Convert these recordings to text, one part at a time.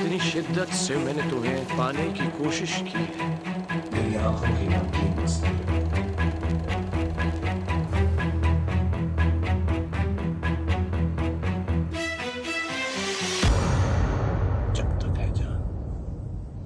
कितनी शिद्दत से मैंने तुम्हें पाने की कोशिश की है। मेरी आंखों की नमकीन जब तक है जान,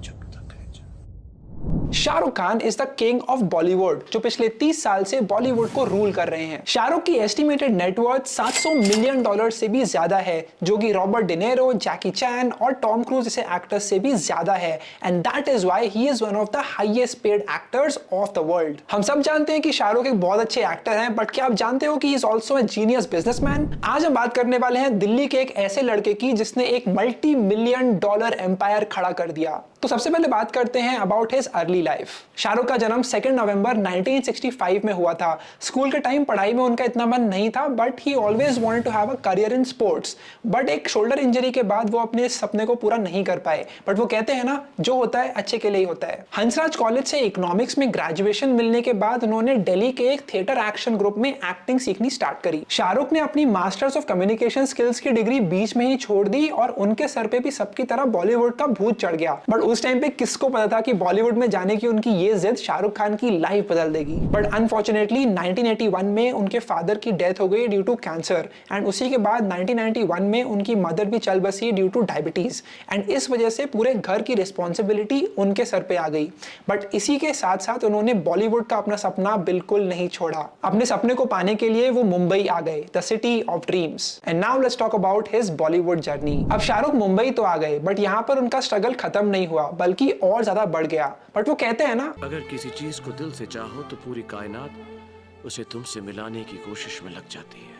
जब तक है जान। Shahrukh Khan is the king of Bollywood, जो पिछले 30 साल से बॉलीवुड को रूल कर रहे हैं। शाहरुख की एस्टिमेटेड नेटवर्थ 700 मिलियन डॉलर से भी ज्यादा है, जो कि रॉबर्ट डिनेरो, जैकी चैन और टॉम क्रूज जैसे एक्टर्स से भी ज्यादा है। And that is why he is one of the highest paid actors of the world. हम सब जानते हैं कि शाहरुख एक बहुत अच्छे एक्टर हैं, बट क्या आप जानते हो कि he is also a genius businessman? आज हम बात करने वाले हैं दिल्ली के एक ऐसे लड़के की जिसने एक मल्टी मिलियन डॉलर एम्पायर खड़ा कर दिया। तो सबसे पहले बात करते हैं about his early life. Shahrukh का जन्म 2 नवंबर 1965 में हुआ था। स्कूल के टाइम पढ़ाई में उनका इतना मन नहीं था, but he always wanted to have a career in sports. But एक शोल्डर इंजरी के बाद वो अपने सपने को पूरा नहीं कर पाए। बट वो कहते हैं ना, जो होता है अच्छे के लिए ही होता है। हंसराज कॉलेज से इकोनॉमिक्स में ग्रेजुएशन मिलने के बाद उन्होंने दिल्ली के एक थिएटर एक्शन ग्रुप में एक्टिंग सीखनी स्टार्ट करी। शाहरुख ने अपनी मास्टर्स ऑफ कम्युनिकेशन स्किल्स की डिग्री बीच में ही छोड़ दी और उनके सर पे भी सबकी तरह बॉलीवुड का भूत चढ़ गया। बट उस टाइम पे किसको पता था कि बॉलीवुड में जाने की उनकी ये जिद शाहरुख खान की लाइफ बदल देगी। बट अनफॉर्चुनेटली 1981 में उनके फादर की डेथ हो गई ड्यू टू कैंसर, एंड उसी के बाद 1991 में उनकी मदर भी चल बसी ड्यू टू डायबिटीज। एंड इस वजह से पूरे घर की रिस्पॉन्सिबिलिटी उनके सर पे आ गई। बट इसी के साथ साथ उन्होंने बॉलीवुड का अपना सपना बिल्कुल नहीं छोड़ा। अपने सपने को पाने के लिए वो मुंबई आ गए, the city of dreams. And now let's talk about his Bollywood journey. अब शाहरुख मुंबई तो आ गए, बट यहाँ पर उनका स्ट्रगल खत्म नहीं हुआ, बल्कि और ज्यादा बढ़ गया। बट वो कहते हैं ना, अगर किसी चीज को दिल से चाहो तो पूरी कायनात उसे तुमसे मिलाने की कोशिश में लग जाती है।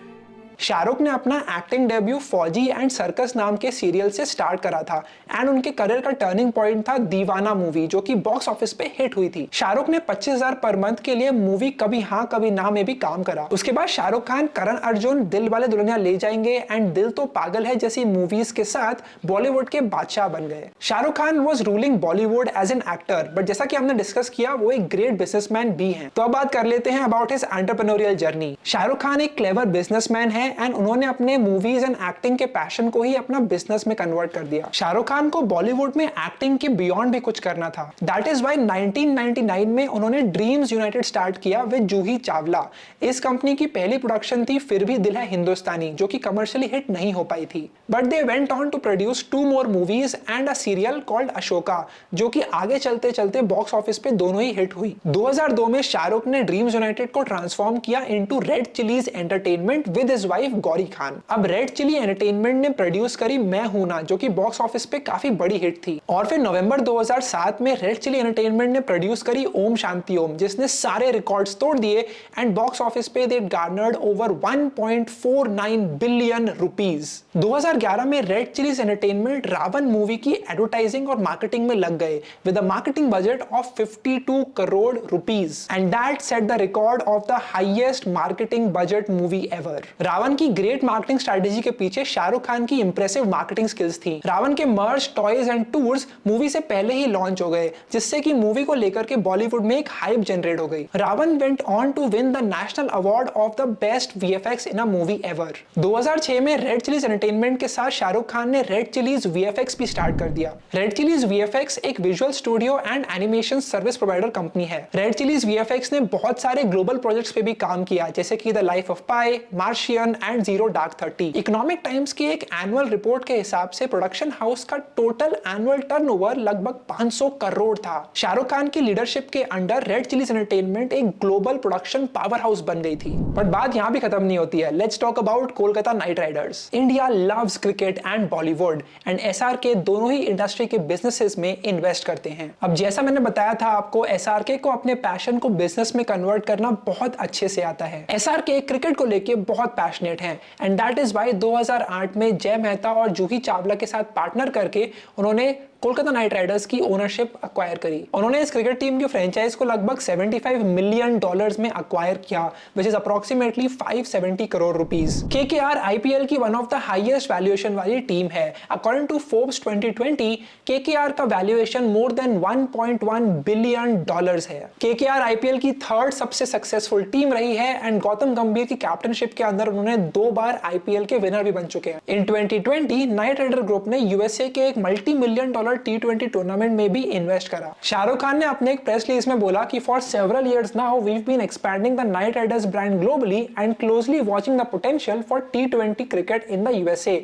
शाहरुख ने अपना एक्टिंग डेब्यू फौजी एंड सर्कस नाम के सीरियल से स्टार्ट करा था। एंड उनके करियर का टर्निंग पॉइंट था दीवाना मूवी, जो कि बॉक्स ऑफिस पे हिट हुई थी। शाहरुख ने 25,000 पर मंथ के लिए मूवी कभी हाँ कभी ना में भी काम करा। उसके बाद शाहरुख खान, करण अर्जुन, दिल वाले दुल्हनिया ले जाएंगे एंड दिल तो पागल है जैसी मूवीज के साथ बॉलीवुड के बादशाह बन गए। Shahrukh Khan was ruling Bollywood as an actor, but जैसा कि हमने डिस्कस किया, वो एक ग्रेट बिजनेसमैन भी हैं। तो अब बात कर लेते हैं about his entrepreneurial journey. Shahrukh Khan एक क्लेवर बिजनेसमैन है एंड उन्होंने अपने मूवीज एंड एक्टिंग के पैशन को ही अपना बिजनेस में कन्वर्ट कर दिया। शाहरुख खान को बॉलीवुड में एक्टिंग के बियॉन्ड भी कुछ करना था। दैट इज व्हाई 1999 में उन्होंने ड्रीम्स यूनाइटेड स्टार्ट किया विद जूही चावला। इस कंपनी की पहली प्रोडक्शन थी फिर भी दिल है हिंदुस्तानी, जो कि कमर्शियली हिट नहीं हो पाई थी। But they went on to produce 2 more movies and a serial called Ashoka, जो कि आगे चलते चलते बॉक्स ऑफिस पे दोनों ही हिट हुई। 2002 में शाहरुख ने ड्रीम्स यूनाइटेड को ट्रांसफॉर्म किया into red Chillies entertainment with his wife Gauri Khan. अब रेड चिली एंटरटेनमेंट ने प्रोड्यूस करी मैं हूं ना, जो कि बॉक्स ऑफिस पे काफी बड़ी हिट थी। और फिर नवंबर 2007 में रेड चिली एंटरटेनमेंट ने प्रोड्यूस करी ओम शांति ओम, जिसने सारे रिकॉर्ड्स तोड़ दिए एंड बॉक्स ऑफिस पे they garnered over 1.49 billion rupees. 2011 में Red Chillies Entertainment Ravan movie की एडवर्टाइजिंग और मार्केटिंग में लग गए with a marketing budget of 52 crore rupees, and that set the record of the highest marketing budget movie ever. Ravan की great marketing strategy के पीछे शाहरुख खान की इंप्रेसिव मार्केटिंग स्किल्स थी। रावण के मर्च, टॉयज एंड टूर्स मूवी से पहले ही लॉन्च हो गए, जिससे कि मूवी को लेकर के बॉलीवुड में एक हाइप जनरेट हो गई। Ravan went on to win the national award of the best VFX in a movie ever. 2006 में रेड चिलीज एंटरटेनमेंट के साथ शाहरुख खान ने रेड चिलीज वीएफएक्स भी स्टार्ट कर दिया। रेड चिलीज वीएफएक्स एक visual studio and animation service provider company है। Red chillies VFX ने बहुत सारे ग्लोबल प्रोजेक्ट्स पे भी काम किया, जैसे कि the life of pi, Martian and zero dark 30। Economic times की एक एनुअल रिपोर्ट के हिसाब से प्रोडक्शन हाउस का टोटल एनुअल टर्नओवर लगभग 500 करोड़ था। शाहरुख खान की लीडरशिप के अंडर रेड चिलीज एंटरटेनमेंट एक ग्लोबल प्रोडक्शन पावर हाउस बन गई थी। बट बात यहां भी खत्म नहीं होती है। Let's talk about Kolkata night Riders. India loves cricket and Bollywood, and SRK दोनों ही इंडस्ट्री के बिजनेसेस में इन्वेस्ट करते हैं। अब जैसा मैंने बताया था आपको, एसआरके को अपने पैशन को बिजनेस में कन्वर्ट करना बहुत अच्छे से आता है। एसआरके क्रिकेट को लेके बहुत पैशनेट है, एंड दैट इज व्हाई 2008 में जय मेहता और जूही चावला के साथ पार्टनर करके उन्होंने कोलकाता नाइट राइडर्स की ओनरशिप अक्वायर करी। उन्होंने इस क्रिकेट टीम की फ्रेंचाइज को लगभग $75 मिलियन में अक्वायर किया, which is approximately 570 crore rupees. KKR IPL की one of the highest valuation वाली टीम है। अकॉर्डिंग टू फोर्ब्स 2020, केकेआर का वैल्यूएशन मोर देन $1.1 बिलियन है। केकेआर आईपीएल की थर्ड सबसे सक्सेसफुल टीम रही है एंड गौतम गंभीर की कैप्टनशिप के अंदर उन्होंने 2 बार आईपीएल के विनर भी बन चुके हैं। इन 2020 नाइट राइडर ग्रुप ने यूएसए के एक $multi-million T20 टूर्नामेंट में भी इन्वेस्ट करा। शाहरुख खान ने अपने एक प्रेस रिलीज में बोला कि for several years now we have been expanding the Knight Riders brand globally and closely watching the potential for T20 cricket in the USA.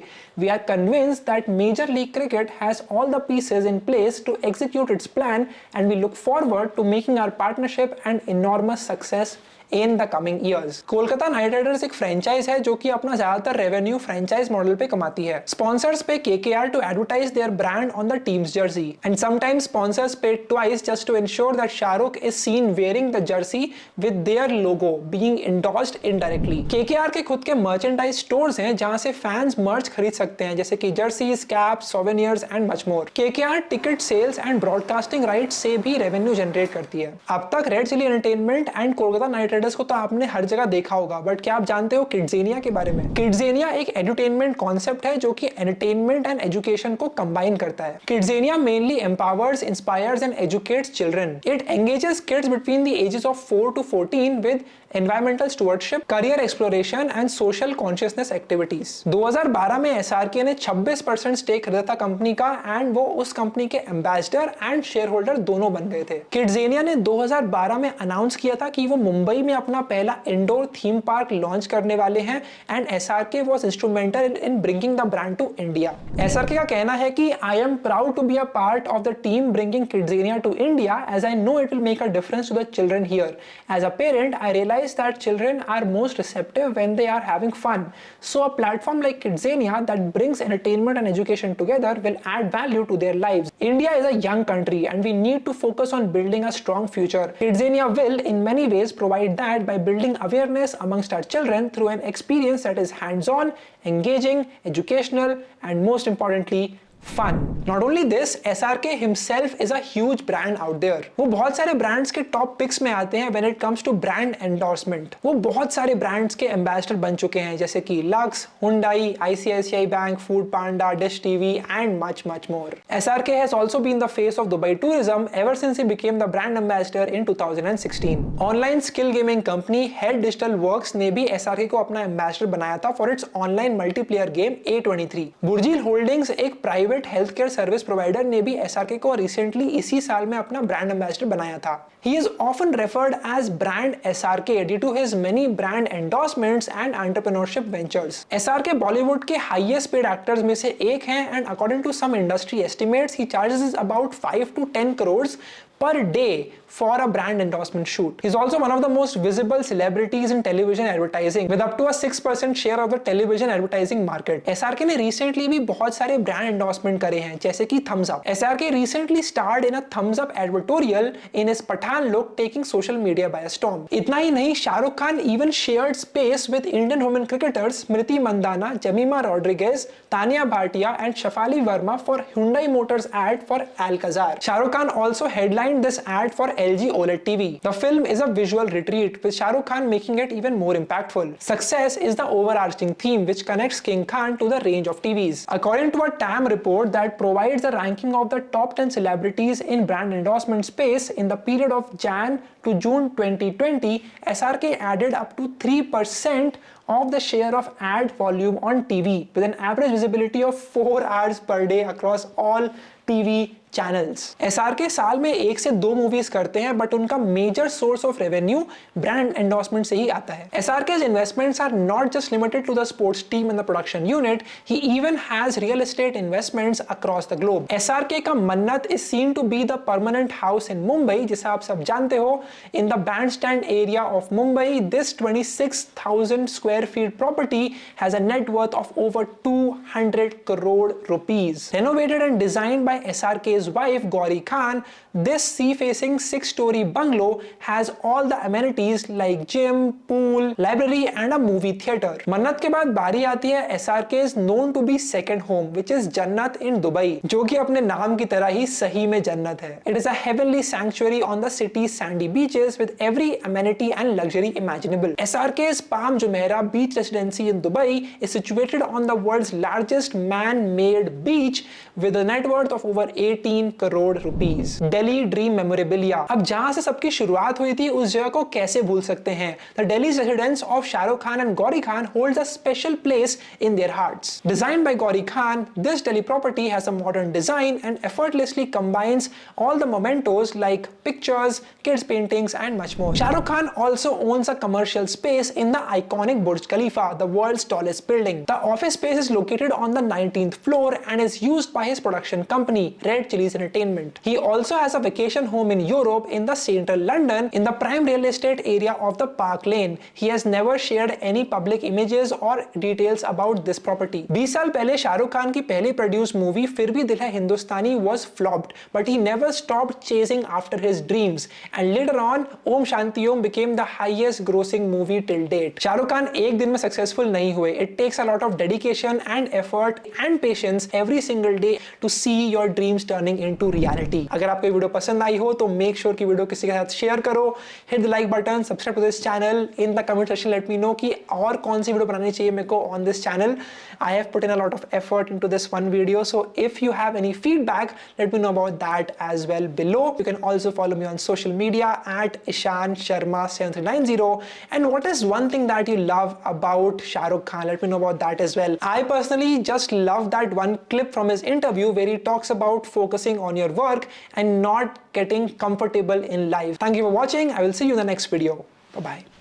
We are convinced that Major League Cricket has all the pieces in place to execute its plan and we look forward to making our partnership an enormous success in the coming years. Kolkata night Riders एक franchise है जो कि अपना ज्यादातर revenue franchise model पे कमाती है। Sponsors pay KKR to advertise their brand on the team's jersey and sometimes sponsors pay twice just to ensure that Shahrukh is seen wearing the jersey with their logo being endorsed indirectly. KKR के खुद के merchandise stores हैं जहां से fans मर्च खरीद सकते हैं, जैसे कि jerseys, caps, souvenirs and much more. KKR ticket sales and broadcasting rights से भी रेवेन्यू जनरेट करती है। अब तक Red Chilli Entertainment and Kolkata Knight को तो आपने हर जगह देखा होगा, बट क्या आप जानते हो किड्जेनिया के बारे में? किड्जेनिया एक एडुटेनमेंट कॉन्सेप्ट है जो कि एंटरटेनमेंट एंड एजुकेशन को कंबाइन करता है। KidZania mainly empowers, inspires and educates children. It engages kids between the ages of 4 to 14 with environmental stewardship, career exploration and social consciousness activities. 2012 में एसआरके ने 26% stake खरीदा था कंपनी का and वो उस कंपनी के एम्बेसडर एंड शेयर होल्डर दोनों बन गए थे। किड्जेनिया ने 2012 में अनाउंस किया था कि वो मुंबई में अपना पहला इंडोर थीम पार्क लॉन्च करने वाले हैं and SRK was instrumental in bringing the brand to India. SRK का कहना है कि I am proud to be a part of the team bringing KidZania to India as I know it will make a difference to the children here. As a parent I realise that children are most receptive when they are having fun. So a platform like Kidzania that brings entertainment and education together will add value to their lives. India is a young country and we need to focus on building a strong future. Kidzania will in many ways provide that by building awareness amongst our children through an experience that is hands-on, engaging, educational and most importantly fun. Not only this, SRK himself is a huge brand out there. वो बहुत सारे brands के top picks में आते हैं when it comes to brand endorsement. वो बहुत सारे ब्रांड्स के एम्बेसडर बन चुके हैं जैसे कि lux, Hyundai, ICICI bank, food Panda, dish TV and much more. SRK has also been the face of Dubai tourism ever since he became the brand ambassador in 2016. Online skill gaming company Head Digital Works ने भी SRK को अपना ambassador बनाया था for its online multiplayer game A23. Burjeel holdings एक private health care service provider ने भी SRK को रिसेंटली इसी साल में अपना ब्रांड एम्बेसडर बनाया था। He is often referred as brand SRK due to his many brand endorsements and entrepreneurship ventures. SRK Bollywood के हाईएस्ट पेड एक्टर्स में से एक हैं and according to some industry estimates he charges about 5 to 10 crores per day for a brand endorsement shoot. He's also one of the most visible celebrities in television advertising with up to a 6% share of the television advertising market. SRK ने recently भी बहुत सारे brand endorsement करे हैं जैसे कि Thumbs Up. SRK recently starred in a Thumbs Up advertorial in his Pathaan look taking social media by a storm. इतना ही नहीं, Shahrukh Khan even shared space with Indian women cricketers Smriti Mandhana, Jemima Rodriguez, Tanya Bhatia and Shafali Verma for Hyundai Motors ad for Alcazar. Shahrukh Khan also headlined this ad for LG OLED TV. The film is a visual retreat with Shah Rukh Khan making it even more impactful. Success is the overarching theme which connects King Khan to the range of TVs. According to a TAM report that provides a ranking of the top 10 celebrities in brand endorsement space in the period of Jan to June 2020, SRK added up to 3% of the share of ad volume on TV with an average visibility of 4 hours per day across all TV channels. SRK साल में 1 से 2 movies करते हैं but उनका major source of revenue brand endorsement से ही आता है। एसआरके's investments are not just limited to the sports team and the production unit, he even has real estate investments across the globe. SRK का मन्नत is seen to be the permanent house in Mumbai, जिसे आप सब जानते हो। In the bandstand area of Mumbai, this 26,000 square feet property has a net worth of over 200 crore rupees. Renovated and designed by SRK's wife Gauri Khan, this sea-facing 6-story bungalow has all the amenities like gym, pool, library and a movie theater. मन्नत के बाद बारी आती है SRK's known to be second home, which is जन्नत in Dubai, जो कि अपने नाम की तरह ही सही में जन्नत है. It is a heavenly sanctuary on the city's sandy beaches with every amenity and luxury imaginable. SRK's Palm Jumeirah Beach Residency in Dubai is situated on the world's largest man-made beach with a net worth of over 18 crore rupees. Delhi Dream Memorabilia. अब जहां से सबकी शुरुआत हुई थी उस जगह को कैसे भूल सकते हैं? The Delhi's residence of Shah Rukh Khan and Gauri Khan holds a special place in their hearts. Designed by Gauri Khan, this Delhi property has a modern design and effortlessly combines all the mementos like pictures, kids paintings and much more. Shah Rukh Khan also owns a commercial space in the iconic Burj Khalifa, the world's tallest building. The office space is located on the 19th floor and is used by his production company, Red Chillies Entertainment. He also has a vacation home in Europe in the central London in the prime real estate area of the Park Lane. He has never shared any public images or details about this property. 20 साल पहले शाहरुख खान की पहली produce movie फिर भी दिल है हिंदुस्तानी was flopped, but he never stopped chasing after his dreams. And later on, Om Shanti Om became the highest grossing movie till date. Shahrukh Khan एक दिन में सक्सेसफुल नहीं हुए. It takes a lot of dedication and effort and patience every single day to see your dreams turning into reality. अगर आपको ये video पसंद आई हो तो मेक श्योर कि वीडियो किसी के साथ शेयर करो, hit the like button, subscribe to this channel. In the comment section let me know कि और कौन सी वीडियो बनानी चाहिए मेरे को on this channel. I have put in a lot of effort into this one video, so if you have any feedback, let me know about that as well below. You can also follow me on social media at Ishan Sharma 7390. And what is one thing that you love about Shah Rukh Khan? Let me know about that as well. I personally just love that one clip from his interview where he talks about focusing on your work and not getting comfortable in life. Thank you for watching. I will see you in the next video. Bye bye.